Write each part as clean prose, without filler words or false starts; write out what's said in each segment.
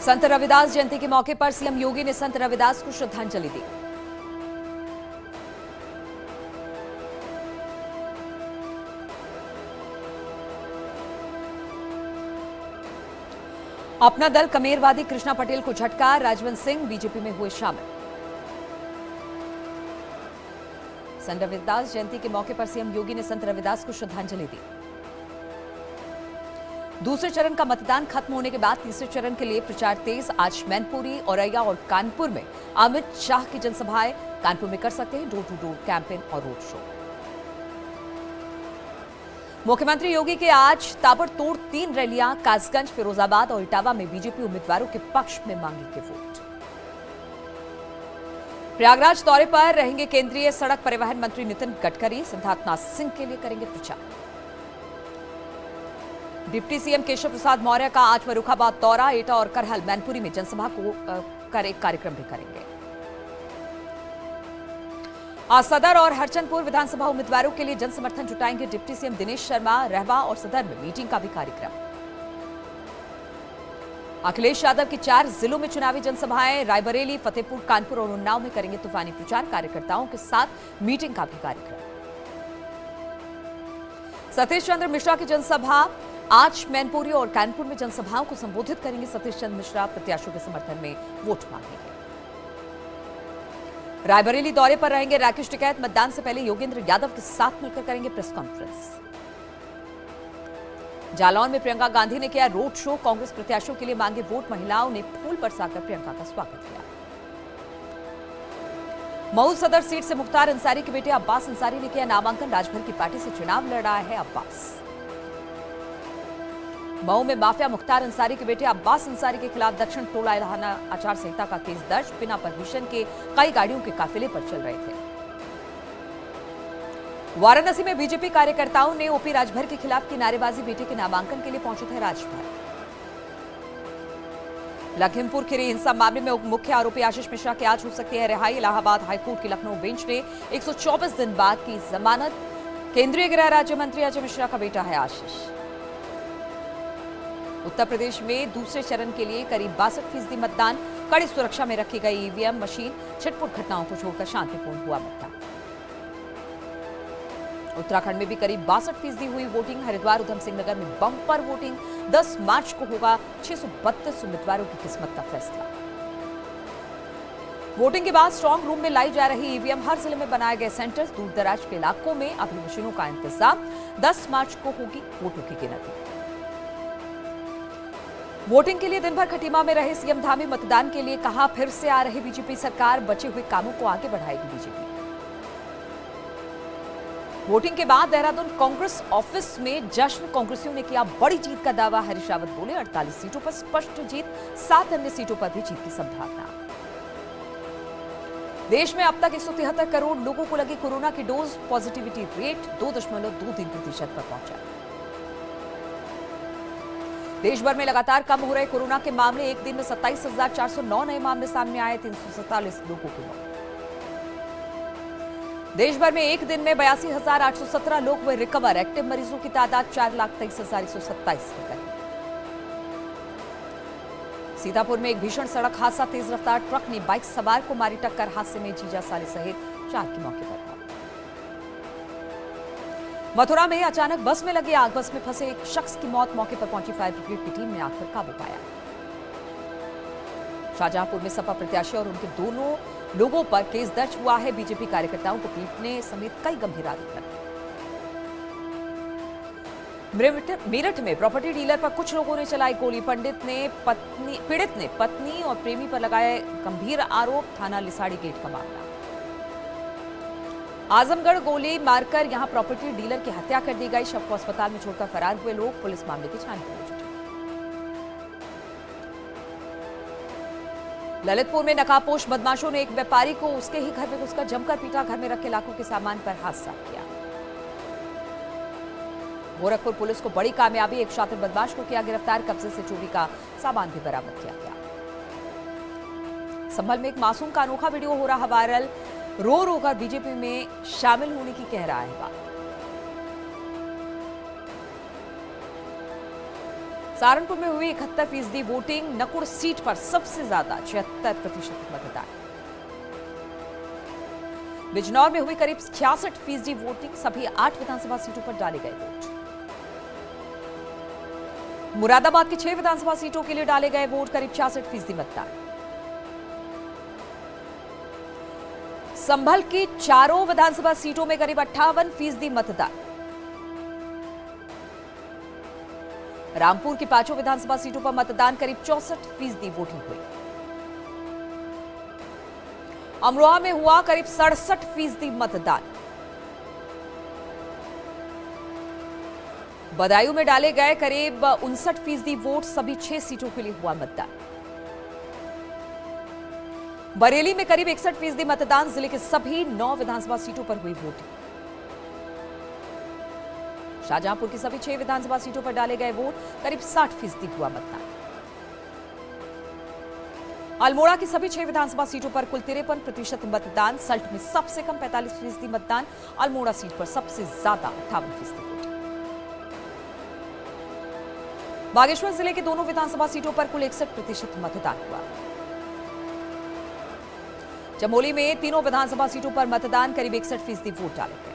संत रविदास जयंती के मौके पर सीएम योगी ने संत रविदास को श्रद्धांजलि दी। अपना दल कमेरवादी कृष्णा पटेल को झटका, राजवंत सिंह बीजेपी में हुए शामिल। संत रविदास जयंती के मौके पर सीएम योगी ने संत रविदास को श्रद्धांजलि दी। दूसरे चरण का मतदान खत्म होने के बाद तीसरे चरण के लिए प्रचार तेज। आज मैनपुरी, औरैया और कानपुर में अमित शाह की जनसभाएं। कानपुर में कर सकते हैं डोर टू डोर कैंपेन और रोड शो। मुख्यमंत्री योगी के आज ताबड़तोड़ 3 रैलियां। कासगंज, फिरोजाबाद और इटावा में बीजेपी उम्मीदवारों के पक्ष में मांगेंगे वोट। प्रयागराज दौरे पर रहेंगे केंद्रीय सड़क परिवहन मंत्री नितिन गडकरी। सिद्धार्थनाथ सिंह के लिए करेंगे प्रचार। डिप्टी सीएम केशव प्रसाद मौर्य का आज फर्रुखाबाद दौरा। एटा और करहल, मैनपुरी में जनसभा को कार्यक्रम भी करेंगे। आज सदर और हरचंदपुर विधानसभा उम्मीदवारों के लिए जनसमर्थन जुटाएंगे डिप्टी सीएम दिनेश शर्मा। रहवा और सदर में मीटिंग का भी कार्यक्रम। अखिलेश यादव की 4 जिलों में चुनावी जनसभाएं। रायबरेली, फतेहपुर, कानपुर और उन्नाव में करेंगे तूफानी प्रचार। कार्यकर्ताओं के साथ मीटिंग का भी कार्यक्रम। सतीश चंद्र मिश्रा की जनसभा। आज मैनपुरी और कानपुर में जनसभाओं को संबोधित करेंगे सतीश चंद्र मिश्रा। प्रत्याशियों के समर्थन में वोट मांगेंगे। रायबरेली दौरे पर रहेंगे राकेश टिकैत। मतदान से पहले योगेंद्र यादव के साथ मिलकर करेंगे प्रेस कॉन्फ्रेंस। जालौन में प्रियंका गांधी ने किया रोड शो। कांग्रेस प्रत्याशियों के लिए मांगे वोट। महिलाओं ने फूल बरसाकर प्रियंका का स्वागत किया। मऊ सदर सीट से मुख्तार अंसारी के बेटे अब्बास अंसारी ने किया नामांकन। राजभर की पार्टी से चुनाव लड़ा है अब्बास। मऊ में माफिया मुख्तार अंसारी के बेटे अब्बास अंसारी के खिलाफ दक्षिण टोला इलाहाना आचार संहिता का केस दर्ज। बिना परमिशन के कई गाड़ियों के काफिले पर चल रहे थे। वाराणसी में बीजेपी कार्यकर्ताओं ने ओपी राजभर के खिलाफ की नारेबाजी। बेटे के नामांकन के लिए पहुंचे थे राजभर। लखीमपुर खीरी हिंसा मामले में मुख्य आरोपी आशीष मिश्रा की आज हो सकती है रिहाई। इलाहाबाद हाईकोर्ट की लखनऊ बेंच ने 124 दिन बाद की जमानत। केंद्रीय गृह राज्य मंत्री अजय मिश्रा का बेटा है आशीष। उत्तर प्रदेश में दूसरे चरण के लिए करीब 62% मतदान। कड़ी सुरक्षा में रखी गई ईवीएम मशीन। छिटपुट घटनाओं को छोड़कर शांतिपूर्ण हुआ मतदान। उत्तराखंड में भी करीब 62% हुई वोटिंग। हरिद्वार, उधम सिंह नगर में बम्पर वोटिंग। 10 मार्च को होगा 632 उम्मीदवारों की किस्मत का फैसला। वोटिंग के बाद स्ट्रांग रूम में लाई जा रही ईवीएम। हर जिले में बनाए गए सेंटर्स। दूर दराज के इलाकों में अभी मशीनों का इंतजाम। 10 मार्च को होगी वोटों की गिनती। वोटिंग के लिए दिन भर खटीमा में रहे सीएम धामी। मतदान के लिए कहा फिर से आ रही बीजेपी सरकार। बचे हुए कामों को आगे बढ़ाएगी बीजेपी। वोटिंग के बाद देहरादून कांग्रेस ऑफिस में जश्न। कांग्रेसियों ने किया बड़ी जीत का दावा। हरीश रावत बोले 48 सीटों पर स्पष्ट जीत। 7 अन्य सीटों पर भी जीत की संभावना। देश में अब तक 173 करोड़ लोगों को लगी कोरोना की डोज। पॉजिटिविटी रेट 2.23% पर पहुंचा। देश भर में लगातार कम हो रहे कोरोना के मामले। एक दिन में 27,409 नए मामले सामने आए। 347 लोगों की मौत। देश भर में एक दिन में 82,817 लोग हुए रिकवर। एक्टिव मरीजों की तादाद 4,23,127 हो गई। सीतापुर में एक भीषण सड़क हादसा। तेज रफ्तार ट्रक ने बाइक सवार को मारी टक्कर। हादसे में जीजा साले सहित 4 की मौके पर मौत। मथुरा में अचानक बस में लगी आग। बस में फंसे एक शख्स की मौत। मौके पर पहुंची फायर ब्रिगेड की टीम ने आग पर काबू पाया। शाहजहांपुर में सपा प्रत्याशी और उनके दोनों लोगों पर केस दर्ज हुआ है। बीजेपी कार्यकर्ताओं को पीटने समेत कई गंभीर आरोप लगे। मेरठ में प्रॉपर्टी डीलर पर कुछ लोगों ने चलाई गोली। पीड़ित ने पत्नी और प्रेमी पर लगाए गंभीर आरोप। थाना लिसाड़ी गेट का मामला। आजमगढ़ गोली मारकर यहां प्रॉपर्टी डीलर की हत्या कर दी गई। शव को अस्पताल में छोड़कर फरार हुए लोग। पुलिस मामले की छानबीन में जुटी। ललितपुर में नकाबपोश बदमाशों ने एक व्यापारी को उसके ही घर में घुसकर जमकर पीटा। घर में रखे लाखों के सामान पर हाथ साफ किया। गोरखपुर पुलिस को बड़ी कामयाबी। एक शातिर बदमाश को किया गिरफ्तार। कब्जे से चोरी का सामान भी बरामद किया गया। संभल में एक मासूम का अनोखा वीडियो हो रहा वायरल। रो रो कर बीजेपी में शामिल होने की कह रहा है बात। सहारनपुर में हुई 71% वोटिंग, नकुड़ सीट पर सबसे ज्यादा 76% मतदान। बिजनौर में हुई करीब 66% वोटिंग, सभी 8 विधानसभा सीटों पर डाले गए वोट। मुरादाबाद की 6 विधानसभा सीटों के लिए डाले गए वोट, करीब 66% मतदान। संभल की चारों विधानसभा सीटों में करीब 58% मतदान। रामपुर की 5 विधानसभा सीटों पर मतदान, करीब 64% वोटिंग हुई। अमरोहा में हुआ करीब 67% मतदान। बदायूं में डाले गए करीब 59% वोट, सभी 6 सीटों के लिए हुआ मतदान। बरेली में करीब 61% मतदान, जिले के सभी 9 विधानसभा सीटों पर हुई वोटिंग। शाहजहांपुर की सभी 6 विधानसभा सीटों पर डाले गए वोट, करीब 60% हुआ मतदान। अल्मोड़ा की सभी 6 विधानसभा सीटों पर कुल 53% मतदान, सल्ट में सबसे कम 45% मतदान, अल्मोड़ा सीट पर सबसे ज्यादा 58% वोट। बागेश्वर जिले के दोनों विधानसभा सीटों पर कुल 61% मतदान हुआ। चमोली में तीनों विधानसभा सीटों पर मतदान, करीब 61% वोट डाले गए।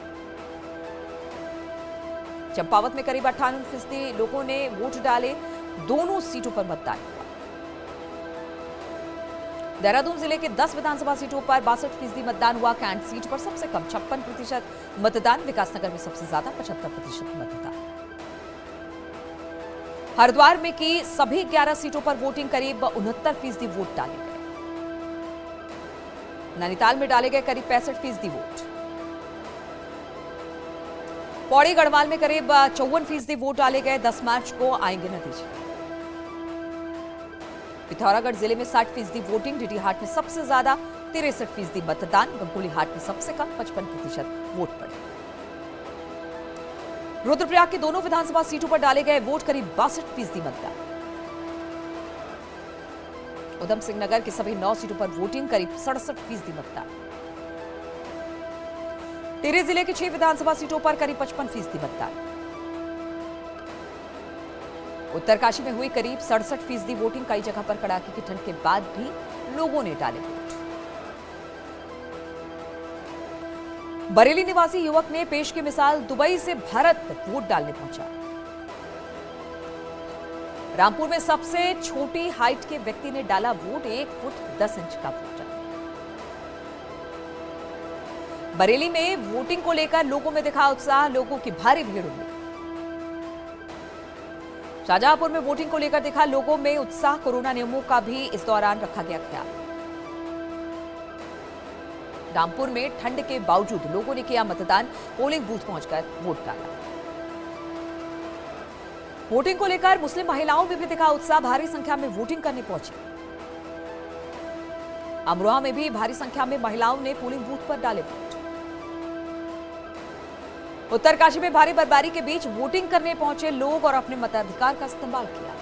चंपावत में करीब 98% लोगों ने वोट डाले, दोनों सीटों पर मतदान हुआ। देहरादून जिले के 10 विधानसभा सीटों पर 62% मतदान हुआ। कैंट सीट पर सबसे कम 56% मतदान, विकासनगर में सबसे ज्यादा 75% मतदान। हरिद्वार में की सभी 11 सीटों पर वोटिंग, करीब 69% वोट डाले गए। नैनीताल में डाले गए करीब 65% वोट। पौड़ी गढ़वाल में करीब 54% वोट डाले गए। 10 मार्च को आएंगे नतीजे। पिथौरागढ़ जिले में 60% वोटिंग, डीडीहाट में सबसे ज्यादा 63% मतदान, गंगोलीहाट में सबसे कम 55% वोट पड़े। रुद्रप्रयाग की दोनों विधानसभा सीटों पर डाले गए वोट, करीब 62% मतदान। उधम सिंह नगर की सभी 9 सीटों पर वोटिंग, करीब 67% मतदान। टिहरी जिले की 6 विधानसभा सीटों पर करीब 55% मतदान। उत्तरकाशी में हुई करीब 67% वोटिंग, कई जगह पर कड़ाके की ठंड के बाद भी लोगों ने डाले वोट। बरेली निवासी युवक ने पेश की मिसाल, दुबई से भारत वोट डालने पहुंचा। रामपुर में सबसे छोटी हाइट के व्यक्ति ने डाला वोट, 1 फुट 10 इंच का वोट। बरेली में वोटिंग को लेकर लोगों में दिखा उत्साह, लोगों की भारी भीड़ हुई। शाहजहांपुर में वोटिंग को लेकर दिखा लोगों में उत्साह, कोरोना नियमों का भी इस दौरान रखा गया ख्याल। रामपुर में ठंड के बावजूद लोगों ने किया मतदान, पोलिंग बूथ पहुंचकर वोट डाला। वोटिंग को लेकर मुस्लिम महिलाओं में भी दिखा उत्साह, भारी संख्या में वोटिंग करने पहुंची। अमरोहा में भी भारी संख्या में महिलाओं ने पोलिंग बूथ पर डाले वोट। उत्तरकाशी में भारी बर्फबारी के बीच वोटिंग करने पहुंचे लोग और अपने मताधिकार का इस्तेमाल किया।